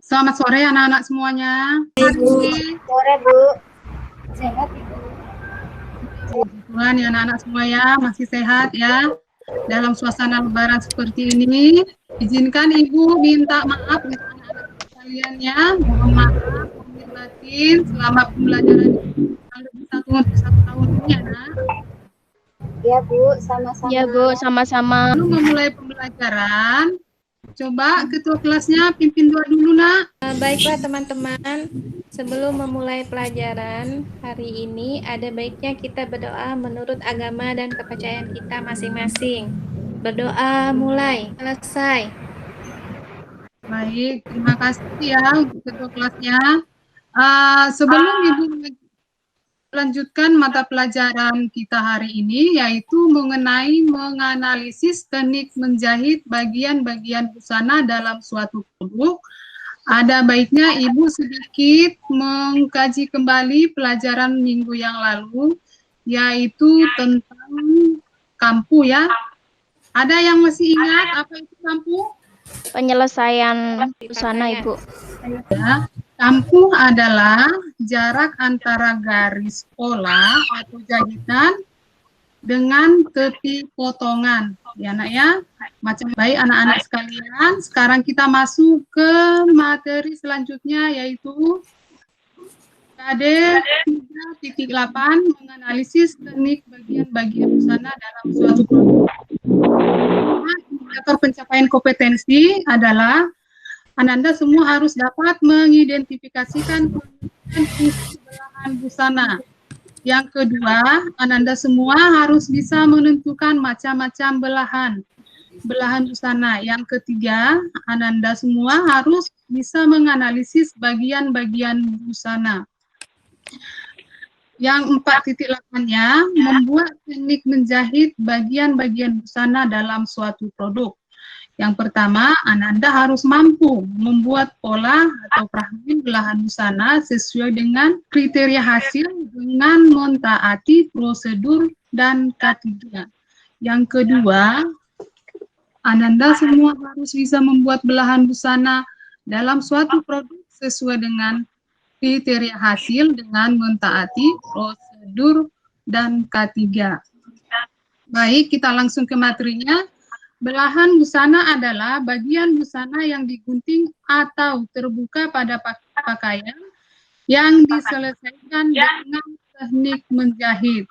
Selamat sore anak-anak semuanya. Ibu, sore Bu. Sehat Ibu. Tuhan ya anak-anak semua ya, masih sehat ya. Dalam suasana lebaran seperti ini, izinkan Ibu minta maaf untuk anak-anak sekalian ya. Mohon maaf, lahir batin, selama pembelajaran lebih satu tahun ini ya nak. Ya Bu, sama-sama. Ya Bu, sama-sama. Sebelum memulai pembelajaran, coba ketua kelasnya pimpin doa dulu nak. Baiklah teman-teman, sebelum memulai pelajaran hari ini, ada baiknya kita berdoa menurut agama dan kepercayaan kita masing-masing. Berdoa mulai, selesai. Baik, terima kasih ya untuk ketua kelasnya. Sebelum Ibu lanjutkan mata pelajaran kita hari ini, yaitu mengenai menganalisis teknik menjahit bagian-bagian busana dalam suatu produk. Ada baiknya Ibu sedikit mengkaji kembali pelajaran minggu yang lalu, yaitu tentang kampu ya. Ada yang masih ingat apa itu kampu? Penyelesaian busana Ibu. Ya, kampu adalah jarak antara garis pola atau jahitan dengan tepi potongan. Ya nak ya, macam baik anak-anak sekalian. Sekarang kita masuk ke materi selanjutnya yaitu KD 3.8 menganalisis teknik bagian-bagian busana dalam suatu produk. Indikator pencapaian kompetensi adalah Ananda semua harus dapat mengidentifikasikan fungsi belahan busana. Yang kedua, Ananda semua harus bisa menentukan macam-macam belahan busana. Yang ketiga, Ananda semua harus bisa menganalisis bagian-bagian busana. Yang 4.8-nya membuat teknik menjahit bagian-bagian busana dalam suatu produk. Yang pertama, Ananda harus mampu membuat pola atau fragmen belahan busana sesuai dengan kriteria hasil dengan mentaati prosedur dan K3. Yang kedua, Ananda semua harus bisa membuat belahan busana dalam suatu produk sesuai dengan kriteria hasil dengan mentaati prosedur dan K3. Baik, kita langsung ke materinya. Belahan busana adalah bagian busana yang digunting atau terbuka pada pakaian yang diselesaikan dengan teknik menjahit.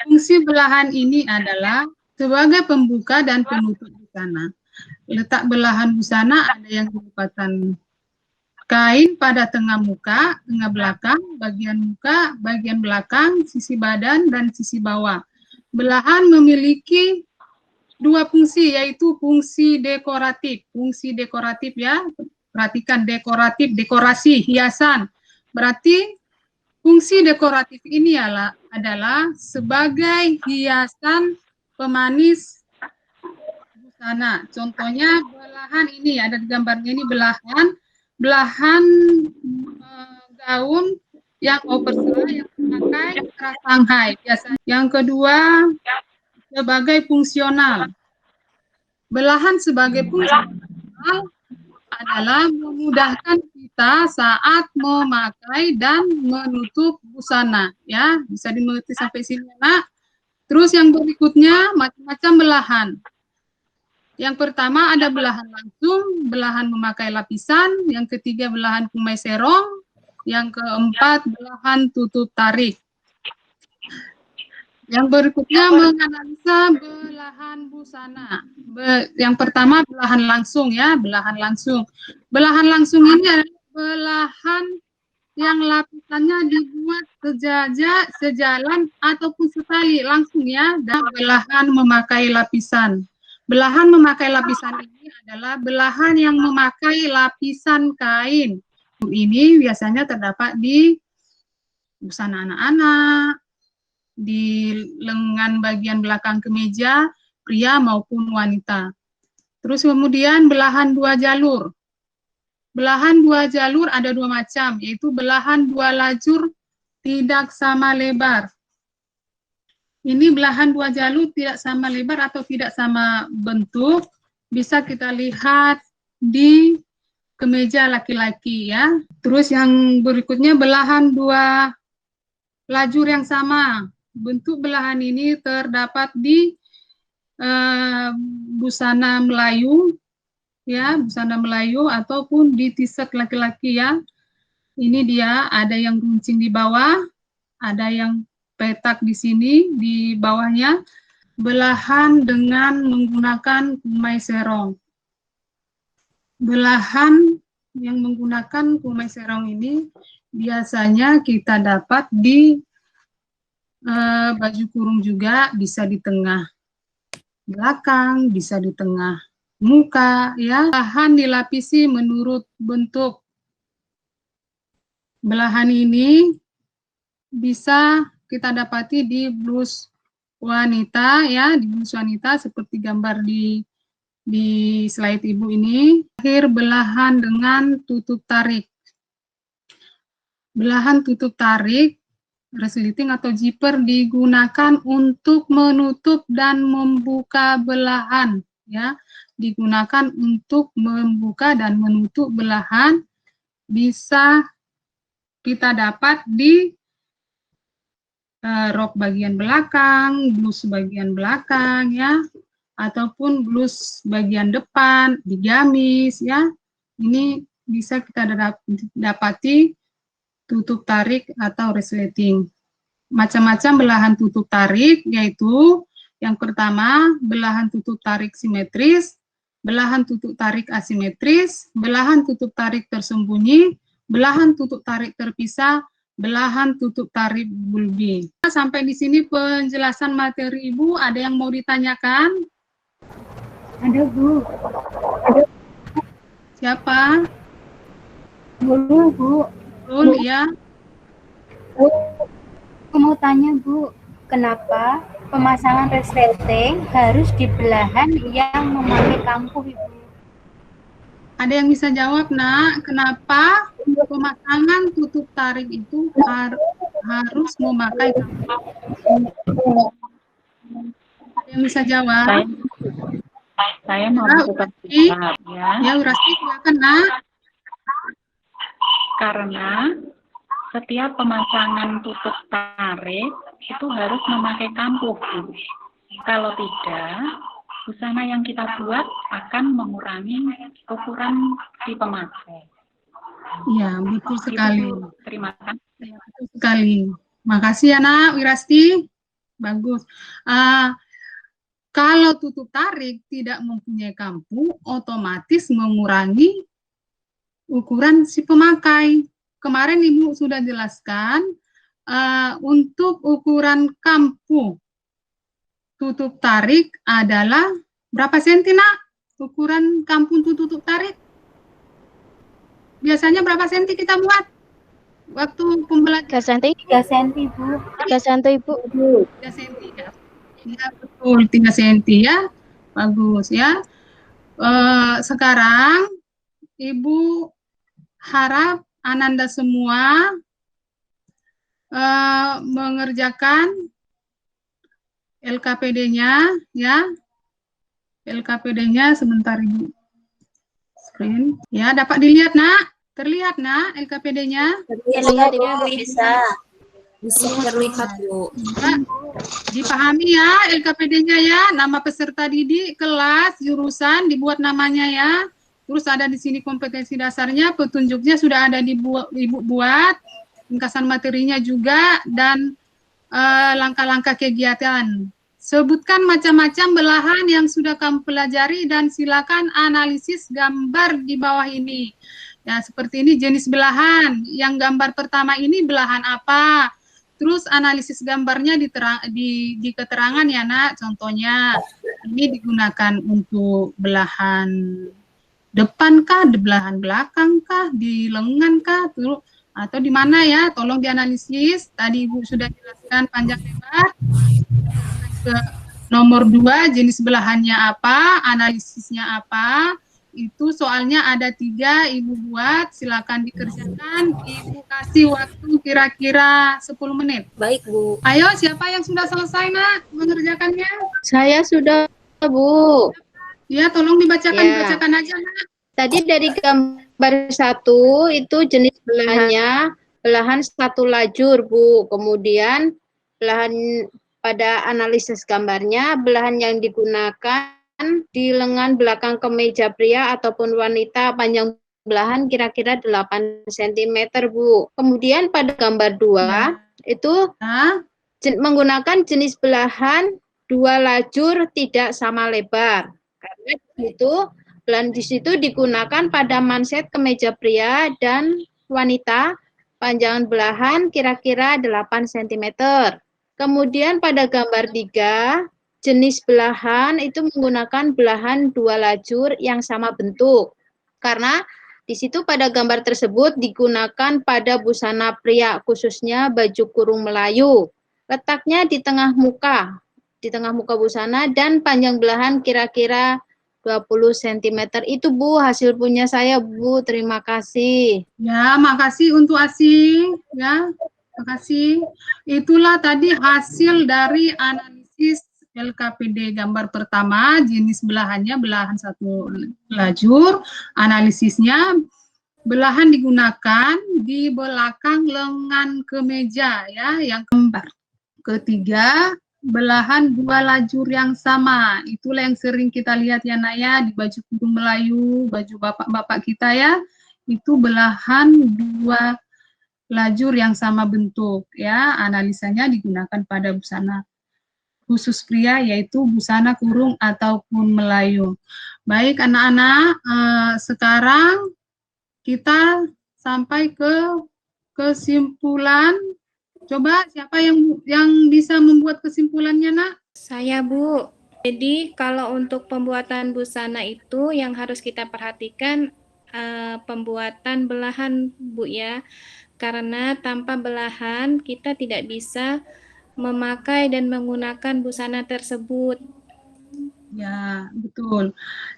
Fungsi belahan ini adalah sebagai pembuka dan penutup busana. Letak belahan busana ada yang merupakan kain pada tengah muka, tengah belakang, bagian muka, bagian belakang, sisi badan, dan sisi bawah. Belahan memiliki dua fungsi, yaitu fungsi dekoratif. Fungsi dekoratif ya, perhatikan dekoratif, dekorasi, hiasan. Berarti fungsi dekoratif ini adalah sebagai hiasan pemanis busana. Contohnya belahan ini, ada di gambarnya ini belahan gaun yang oversize yang memakai Shanghai. Biasanya. Yang kedua, sebagai fungsional. Belahan sebagai fungsional adalah memudahkan kita saat memakai dan menutup busana. Ya, bisa dimengerti sampai sini, Nak. Terus yang berikutnya macam-macam belahan. Yang pertama ada belahan langsung, belahan memakai lapisan. Yang ketiga belahan kumai serong. Yang keempat belahan tutup tarik. Yang berikutnya menganalisa belahan busana. Yang pertama belahan langsung ya, belahan langsung. Belahan langsung ini adalah belahan yang lapisannya dibuat sejalan ataupun setali langsung ya, dan belahan memakai lapisan. Belahan memakai lapisan ini adalah belahan yang memakai lapisan kain. Ini biasanya terdapat di busana anak-anak, di lengan bagian belakang kemeja, pria maupun wanita. Terus kemudian belahan dua jalur. Belahan dua jalur ada dua macam, yaitu belahan dua lajur tidak sama lebar. Ini belahan dua jalur tidak sama lebar atau tidak sama bentuk, bisa kita lihat di kemeja laki-laki ya. Terus yang berikutnya belahan dua lajur yang sama. Bentuk belahan ini terdapat di busana Melayu ya, busana Melayu ataupun di t-shirt laki-laki ya. Ini dia, ada yang runcing di bawah, ada yang petak di sini di bawahnya. Belahan dengan menggunakan kumai serong. Belahan yang menggunakan kumai serong ini biasanya kita dapat di baju kurung juga, bisa di tengah belakang, bisa di tengah muka ya. Belahan dilapisi menurut bentuk. Belahan ini bisa kita dapati di blus wanita ya, di blus wanita seperti gambar di slide Ibu ini. Akhir belahan dengan tutup tarik. Belahan tutup tarik resleting atau zipper digunakan untuk menutup dan membuka belahan ya, digunakan untuk membuka dan menutup belahan. Bisa kita dapat di rok bagian belakang, blus bagian belakang ya, ataupun blus bagian depan, di gamis ya. Ini bisa kita dapati tutup tarik atau resleting. Macam-macam belahan tutup tarik, yaitu yang pertama belahan tutup tarik simetris, belahan tutup tarik asimetris, belahan tutup tarik tersembunyi, belahan tutup tarik terpisah, belahan tutup tarik bulbi. Sampai di sini penjelasan materi Ibu, ada yang mau ditanyakan? Ada, Bu. Siapa? Dulu, Bu. Betul, ya. Bu, aku mau tanya, Bu, kenapa pemasangan resleting harus di belahan yang memakai kampuh, Ibu? Ada yang bisa jawab, Nak? Kenapa pemasangan tutup tarik itu harus memakai kampuh? Ada yang bisa jawab? Saya mau buka ya. Ya, Urasti, silakan, Nak. Karena setiap pemasangan tutup tarik itu harus memakai kampuh, Bu. Kalau tidak, busana yang kita buat akan mengurangi ukuran si pemakai. Ya, betul sekali. Terima kasih. Ya, betul sekali. Makasih ya, Nak, Wirasti. Bagus. Kalau tutup tarik tidak mempunyai kampuh, otomatis mengurangi ukuran si pemakai. Kemarin Ibu sudah jelaskan untuk ukuran kampuh tutup tarik adalah berapa senti, Nak? Ukuran kampuh tutup tarik? Biasanya berapa senti kita buat? Waktu pembelajaran 3 cm. 3 senti, Bu. 3 cm, Ibu. 3 senti ya. Ya, betul, 3 senti ya. Bagus ya. Sekarang Ibu harap Ananda semua mengerjakan LKPD-nya ya. LKPD-nya sebentar Ibu. Screen. Ya, dapat dilihat, Nak? Terlihat, Nak, LKPD-nya? Terlihat, Ibu. Bisa. Bisa terlihat, Bu. Ya, dipahami ya LKPD-nya ya. Nama peserta didik, kelas, jurusan, dibuat namanya ya. Terus ada di sini kompetensi dasarnya, petunjuknya sudah ada di Ibu buat, ringkasan materinya juga, dan langkah-langkah kegiatan. Sebutkan macam-macam belahan yang sudah kamu pelajari dan silakan analisis gambar di bawah ini. Ya, seperti ini jenis belahan. Yang gambar pertama ini belahan apa? Terus analisis gambarnya di keterangan ya, Nak. Contohnya ini digunakan untuk belahan depan kah, di belahan belakang kah, di lengan kah, atau di mana ya? Tolong dianalisis. Tadi Ibu sudah jelaskan panjang lebar. Ke nomor 2, jenis belahannya apa, analisisnya apa. Itu soalnya ada 3, Ibu buat, silakan dikerjakan. Ibu kasih waktu kira-kira 10 menit. Baik, Bu. Ayo, siapa yang sudah selesai, Nak, mengerjakannya? Saya sudah, Bu. Ya, tolong dibacakan, Ya. dibacakan aja, Nak. Tadi dari gambar Gambar 1 itu jenis belahannya belahan 1 lajur, Bu. Kemudian belahan pada analisis gambarnya, belahan yang digunakan di lengan belakang kemeja pria ataupun wanita panjang belahan kira-kira 8 cm, Bu. Kemudian pada gambar 2 itu menggunakan jenis belahan 2 lajur tidak sama lebar. Karena itu belahan di situ digunakan pada manset kemeja pria dan wanita, panjang belahan kira-kira 8 cm. Kemudian pada gambar 3, jenis belahan itu menggunakan belahan 2 lajur yang sama bentuk. Karena di situ pada gambar tersebut digunakan pada busana pria, khususnya baju kurung Melayu. Letaknya di tengah muka busana dan panjang belahan kira-kira 20 cm. Itu, Bu, hasil punya saya, Bu. Terima kasih. Ya, makasih untuk Asih. Ya, makasih. Itulah tadi hasil dari analisis LKPD gambar pertama, jenis belahannya belahan 1 lajur. Analisisnya belahan digunakan di belakang lengan kemeja, ya, yang gambar. Ketiga, belahan 2 lajur yang sama. Itulah yang sering kita lihat ya, Nak, ya, di baju kurung Melayu, baju bapak-bapak kita, ya. Itu belahan 2 lajur yang sama bentuk, ya. Analisanya digunakan pada busana khusus pria, yaitu busana kurung ataupun Melayu. Baik, anak-anak, sekarang kita sampai ke kesimpulan. Coba siapa yang bisa membuat kesimpulannya, Nak? Saya, Bu. Jadi kalau untuk pembuatan busana itu yang harus kita perhatikan pembuatan belahan, Bu, ya. Karena tanpa belahan kita tidak bisa memakai dan menggunakan busana tersebut. Ya, betul.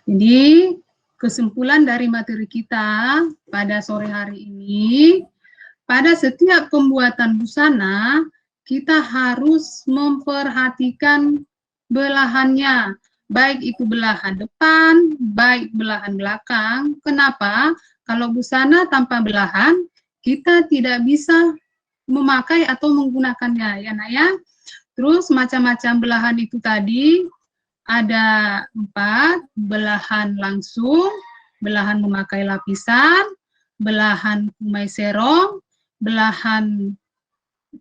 Jadi kesimpulan dari materi kita pada sore hari ini, pada setiap pembuatan busana, kita harus memperhatikan belahannya, baik itu belahan depan, baik belahan belakang. Kenapa? Kalau busana tanpa belahan, kita tidak bisa memakai atau menggunakannya, ya, Nak, ya. Terus macam-macam belahan itu tadi, ada 4, belahan langsung, belahan memakai lapisan, belahan kumai serong, belahan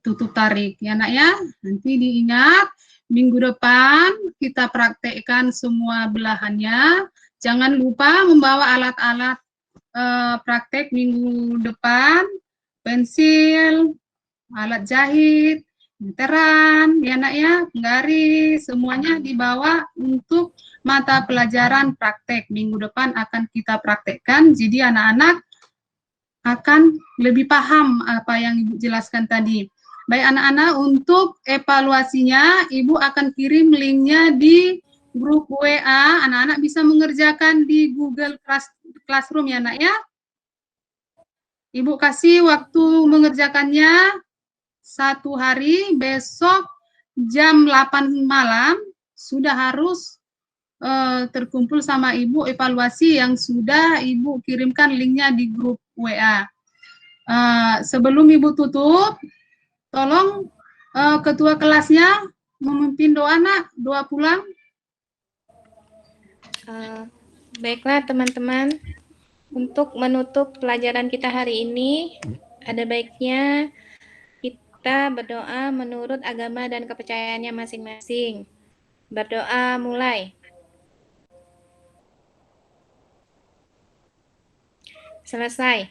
tutup tarik, ya, Nak, ya. Nanti diingat, minggu depan kita praktekkan semua belahannya. Jangan lupa membawa alat-alat praktek minggu depan, pensil, alat jahit, meteran, ya, Nak, ya, penggaris, semuanya dibawa untuk mata pelajaran praktek. Minggu depan akan kita praktekkan, jadi anak-anak akan lebih paham apa yang Ibu jelaskan tadi. Baik anak-anak, untuk evaluasinya Ibu akan kirim linknya di grup WA. Anak-anak bisa mengerjakan di Google Classroom, ya, Nak, ya. Ibu kasih waktu mengerjakannya 1 hari, besok jam 8 malam sudah harus terkumpul sama Ibu evaluasi yang sudah Ibu kirimkan linknya di grup WA. Sebelum Ibu tutup, tolong ketua kelasnya memimpin doa, Nak, doa pulang. Baiklah teman-teman, untuk menutup pelajaran kita hari ini, ada baiknya kita berdoa menurut agama dan kepercayaannya masing-masing. Berdoa mulai. Selesai.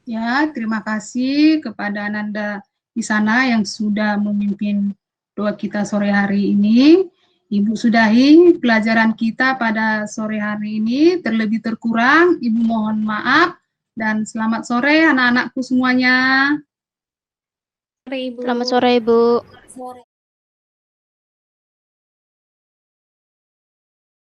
Ya, terima kasih kepada Ananda di sana yang sudah memimpin doa kita sore hari ini. Ibu sudahi pelajaran kita pada sore hari ini. Terlebih terkurang, Ibu mohon maaf. Dan selamat sore anak-anakku semuanya. Selamat sore, Ibu. Sore.